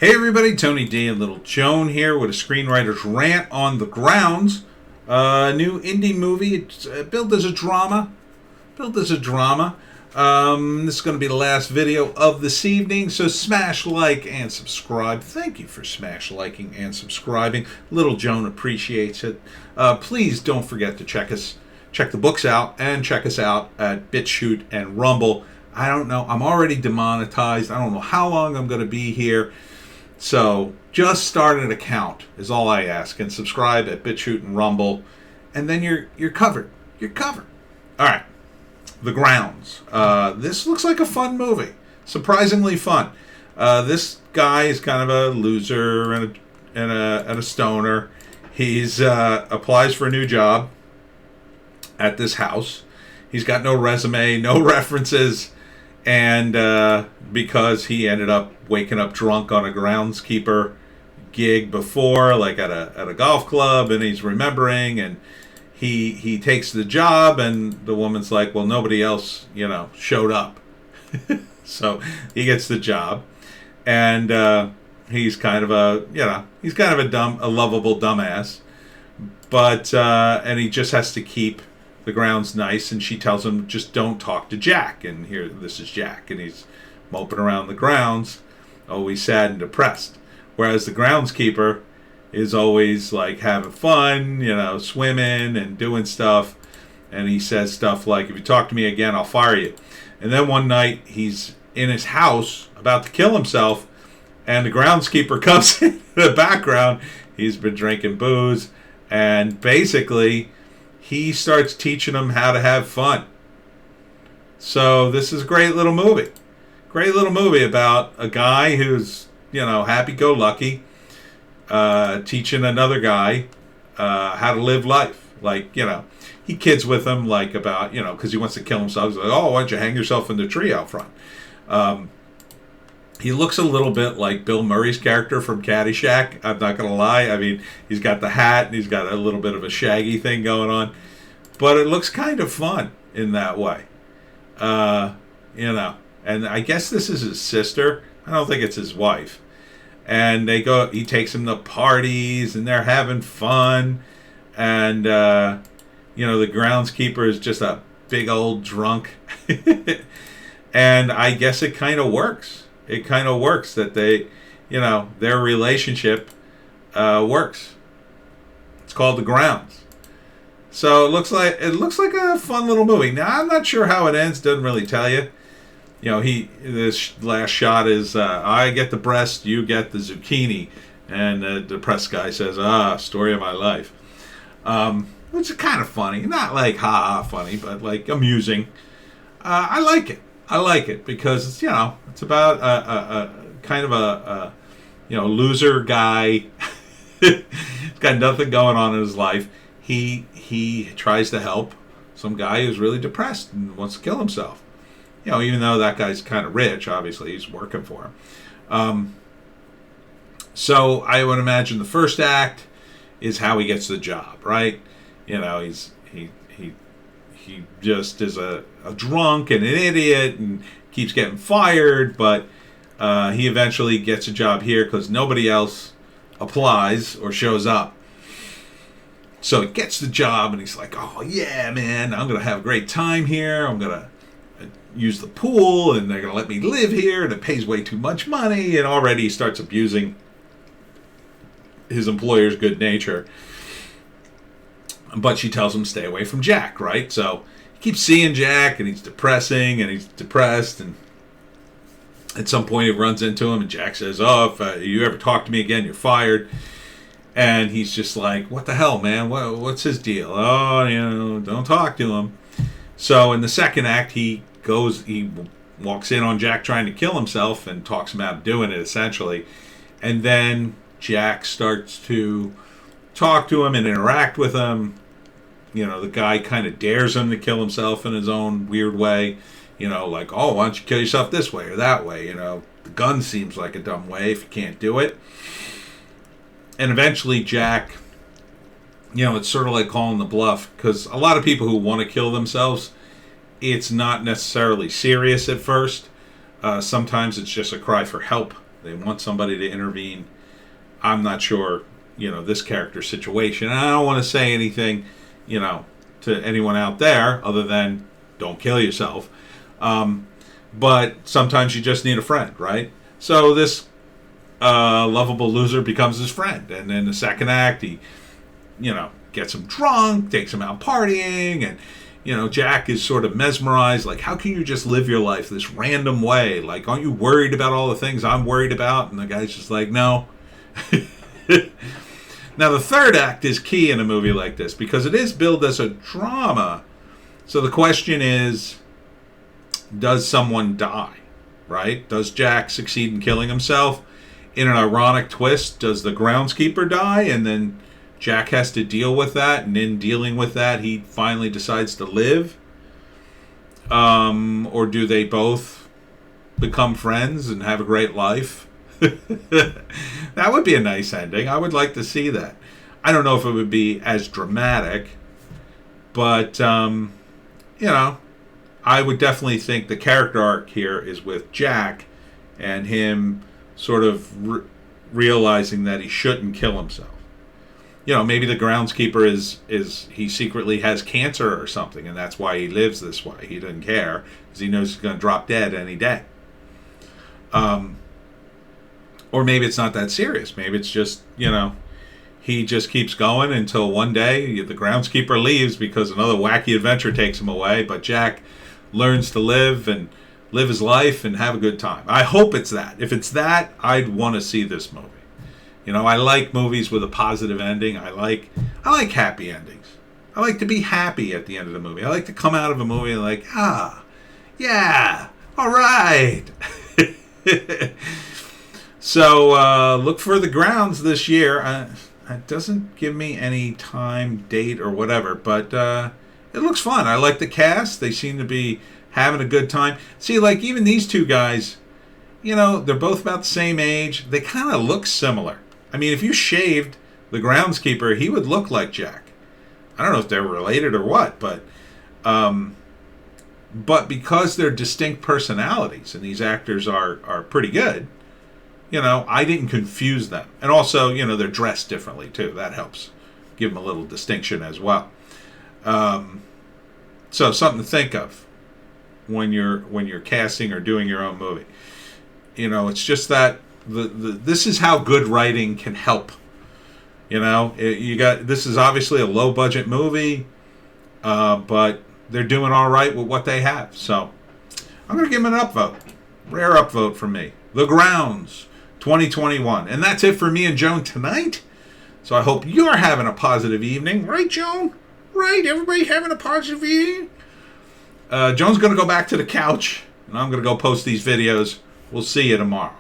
Hey everybody, Tony D and Little Joan here with a Screenwriter's Rant on the Grounds. New indie movie. It's billed as a drama. This is going to be the last video of this evening, so smash like and subscribe. Thank you for smash liking and subscribing. Little Joan appreciates it. Please don't forget to check the books out, and check us out at BitChute and Rumble. I don't know. I'm already demonetized. I don't know how long I'm going to be here. So just start an account is all I ask, and subscribe at BitChute and Rumble, and then you're covered. You're covered. All right. The Grounds. This looks like a fun movie. Surprisingly fun. This guy is kind of a loser and a stoner. He's applies for a new job at this house. He's got no resume, no references, and because he ended up waking up drunk on a groundskeeper gig before, like at a golf club, and he's remembering, and he takes the job, and the woman's like, well, nobody else, showed up. So he gets the job, and he's kind of a lovable dumbass, but and he just has to keep the grounds nice, and she tells him, just don't talk to Jack. And here, this is Jack, and he's moping around the grounds, always sad and depressed. Whereas the groundskeeper is always like having fun, swimming and doing stuff. And he says stuff like, if you talk to me again, I'll fire you. And then one night he's in his house about to kill himself, and the groundskeeper comes in the background. He's been drinking booze, and basically he starts teaching him how to have fun. So this is a great little movie. Great little movie about a guy who's, happy-go-lucky, teaching another guy how to live life. Like, he kids with him, like, about, because he wants to kill himself. He's like, oh, why don't you hang yourself in the tree out front? He looks a little bit like Bill Murray's character from Caddyshack. I'm not going to lie. I mean, he's got the hat, and he's got a little bit of a shaggy thing going on. But it looks kind of fun in that way. And I guess this is his sister. I don't think it's his wife. And he takes him to parties, and they're having fun. And, the groundskeeper is just a big old drunk. And I guess it kind of works. It kind of works that they, their relationship works. It's called The Grounds. So it looks like a fun little movie. Now, I'm not sure how it ends. Doesn't really tell you. This last shot is, I get the breast, you get the zucchini. And the depressed guy says, story of my life. Which is kind of funny. Not like ha-ha funny, but like amusing. I like it. I like it because it's, it's about a kind of a loser guy. He's got nothing going on in his life. He tries to help some guy who's really depressed and wants to kill himself. Even though that guy's kind of rich, obviously he's working for him. So I would imagine the first act is how he gets the job, right? He just is a drunk and an idiot and keeps getting fired, but he eventually gets a job here because nobody else applies or shows up. So he gets the job, and he's like, oh, yeah, man, I'm going to have a great time here. I'm going to use the pool, and they're going to let me live here, and it pays way too much money. And already he starts abusing his employer's good nature. But she tells him to stay away from Jack, right? So he keeps seeing Jack, and he's depressing, and he's depressed. And at some point he runs into him, and Jack says, oh, if you ever talk to me again, you're fired. And he's just like, what the hell, man? What's his deal? Oh, don't talk to him. So in the second act, he walks in on Jack trying to kill himself and talks him out of doing it, essentially. And then Jack starts to talk to him and interact with him. The guy kind of dares him to kill himself in his own weird way. Like, oh, why don't you kill yourself this way or that way? The gun seems like a dumb way if you can't do it. And eventually Jack, it's sort of like calling the bluff, because a lot of people who want to kill themselves, it's not necessarily serious at first. Sometimes it's just a cry for help. They want somebody to intervene. I'm not sure, this character's situation. And I don't want to say anything, to anyone out there other than don't kill yourself. But sometimes you just need a friend, right? So this lovable loser becomes his friend. And in the second act, he, gets him drunk, takes him out partying, and, Jack is sort of mesmerized. Like, how can you just live your life this random way? Like, aren't you worried about all the things I'm worried about? And the guy's just like, no. Now, the third act is key in a movie like this because it is billed as a drama. So the question is, does someone die, right? Does Jack succeed in killing himself? In an ironic twist, does the groundskeeper die? And then Jack has to deal with that. And in dealing with that, he finally decides to live? Or do they both become friends and have a great life? That would be a nice ending. I would like to see that. I don't know if it would be as dramatic, but I would definitely think the character arc here is with Jack and him sort of realizing that he shouldn't kill himself. Maybe the groundskeeper is he secretly has cancer or something, and that's why he lives this way. He doesn't care because he knows he's going to drop dead any day. Or maybe it's not that serious. Maybe it's just, he just keeps going until one day the groundskeeper leaves because another wacky adventure takes him away. But Jack learns to live and live his life and have a good time. I hope it's that. If it's that, I'd want to see this movie. I like movies with a positive ending. I like happy endings. I like to be happy at the end of the movie. I like to come out of a movie like, yeah, all right. So look for The Grounds this year. It doesn't give me any time, date, or whatever, but it looks fun. I like the cast. They seem to be having a good time. See, like even these two guys, they're both about the same age. They kind of look similar. I mean, if you shaved the groundskeeper, he would look like Jack. I don't know if they're related or what, but because they're distinct personalities and these actors are pretty good, I didn't confuse them. And also, they're dressed differently too. That helps give them a little distinction as well. So something to think of when you're casting or doing your own movie. It's just that this is how good writing can help. This is obviously a low budget movie, but they're doing all right with what they have. So I'm going to give them an upvote. Rare upvote from me. The Grounds 2021. And that's it for me and Joan tonight. So I hope you're having a positive evening. Right, Joan? Right? Everybody having a positive evening? Joan's going to go back to the couch, and I'm going to go post these videos. We'll see you tomorrow.